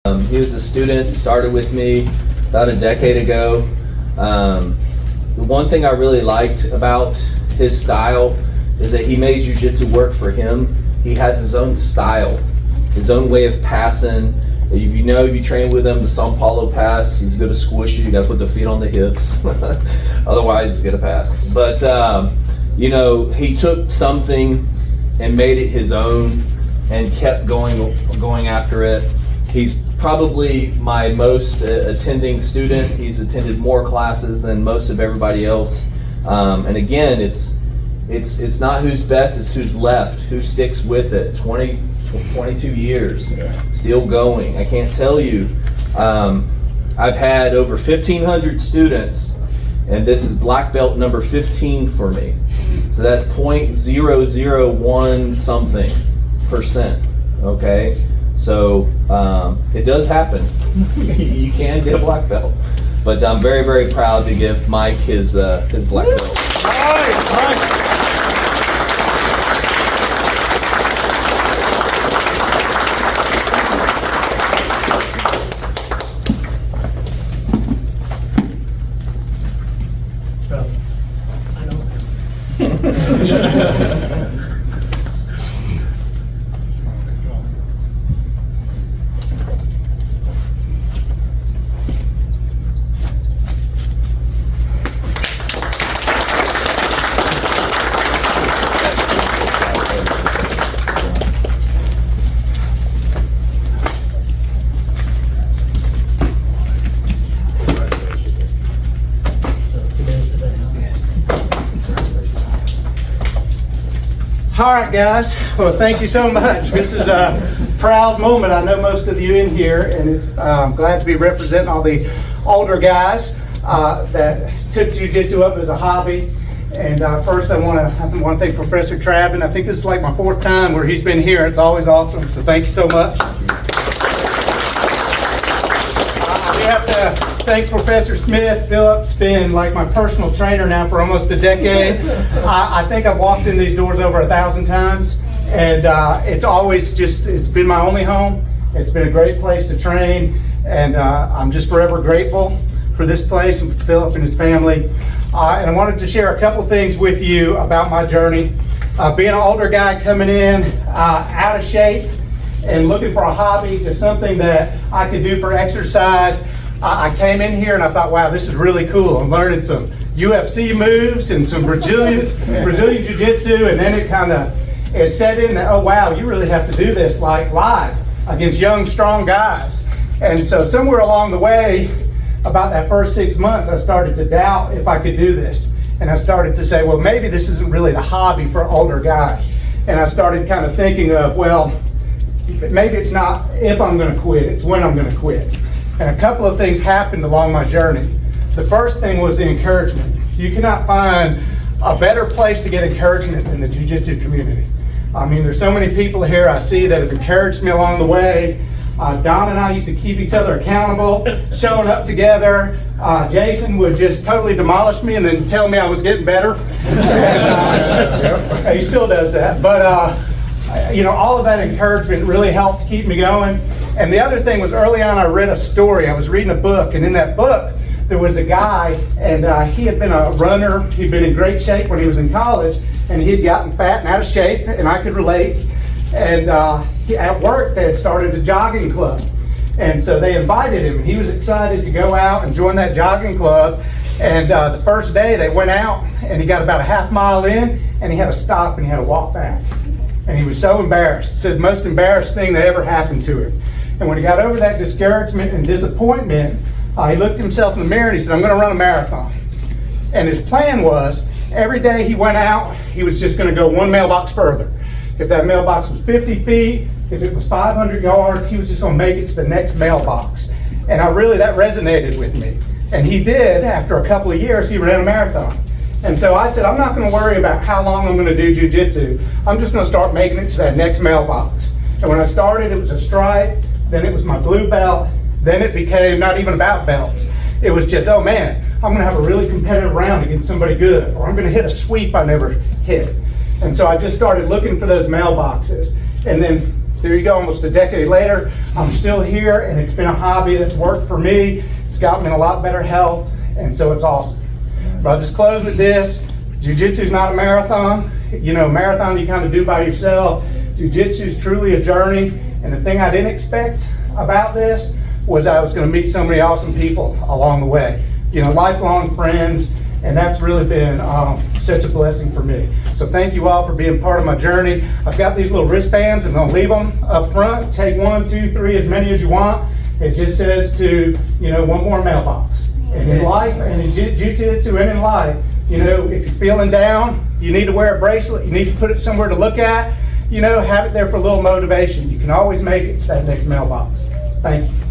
He was a student, started with me about a decade ago. The one thing I really liked about his style is that he made jiu-jitsu work for him. He has his own style, his own way of passing. If you train with him, the São Paulo pass, he's going to squish you. You got to put the feet on the hips. Otherwise, he's going to pass. But, he took something and made it his own and kept going after it. He's probably my most attending student. He's attended more classes than most of everybody else. And again, it's not who's best, it's who's left, who sticks with it. 22 years, still going. I can't tell you. I've had over 1,500 students, and this is black belt number 15 for me. So that's 0.001 something %. Okay, so it does happen. You can get a black belt, but I'm very, very proud to give Mike his black belt. All right. All right, guys. Well, thank you so much. This is a proud moment. I know most of you in here, and it's glad to be representing all the older guys that took jiu-jitsu up as a hobby. And first, I want to thank Professor Travin. I think this is like my 4th time where he's been here. It's always awesome. So thank you so much. We have to thank Professor Smith. Phillip's been like my personal trainer now for almost a decade. I think I've walked in these doors over 1,000 times, and it's been my only home. It's been a great place to train, and I'm just forever grateful for this place and for Phillip and his family. And I wanted to share a couple things with you about my journey. Being an older guy coming in out of shape and looking for a hobby, just something that I could do for exercise. I came in here and I thought, wow, this is really cool. I'm learning some UFC moves and some Brazilian Jiu-Jitsu, and then it set in that, oh wow, you really have to do this like live against young, strong guys. And so somewhere along the way, about that first 6 months, I started to doubt if I could do this. And I started to say, well, maybe this isn't really the hobby for an older guy. And I started kind of thinking of, well, maybe it's not if I'm going to quit, it's when I'm going to quit. And a couple of things happened along my journey. The first thing was the encouragement. You cannot find a better place to get encouragement than the jiu-jitsu community. I mean, there's so many people here I see that have encouraged me along the way. Don and I used to keep each other accountable, showing up together. Jason would just totally demolish me and then tell me I was getting better. And, he still does that. But all of that encouragement really helped keep me going. And the other thing was, early on I read a story. I was reading a book, and in that book there was a guy, and he had been a runner. He'd been in great shape when he was in college, and he had gotten fat and out of shape, and I could relate. And at work they had started a jogging club, and so they invited him, and he was excited to go out and join that jogging club. And the first day they went out, and he got about a half mile in, and he had to stop and he had to walk back. And he was so embarrassed. It said the most embarrassed thing that ever happened to him. And when he got over that discouragement and disappointment, he looked himself in the mirror and he said, I'm going to run a marathon. And his plan was, every day he went out, he was just going to go one mailbox further. If that mailbox was 50 feet, if it was 500 yards, he was just going to make it to the next mailbox. And that resonated with me. And he did. After a couple of years, he ran a marathon. And so I said, I'm not going to worry about how long I'm going to do jiu-jitsu. I'm just going to start making it to that next mailbox. And when I started, it was a stripe. Then it was my blue belt. Then it became not even about belts. It was just, oh man, I'm going to have a really competitive round against somebody good. Or I'm going to hit a sweep I never hit. And so I just started looking for those mailboxes. And then there you go, almost a decade later, I'm still here, and it's been a hobby that's worked for me. It's got me in a lot better health, and so it's awesome. But I'll just close with this. Jiu-jitsu is not a marathon. You know, marathon you kind of do by yourself. Jiu-jitsu is truly a journey, and the thing I didn't expect about this was I was going to meet so many awesome people along the way. You know, lifelong friends, and that's really been such a blessing for me. So thank you all for being part of my journey. I've got these little wristbands. I'm going to leave them up front. Take 1, 2, 3, as many as you want. It just says to, you know, one more mailbox. And in life, and in jiu-jitsu, and in life, you know, if you're feeling down, you need to wear a bracelet. You need to put it somewhere to look at. You know, have it there for a little motivation. You can always make it to that next mailbox. Thank you.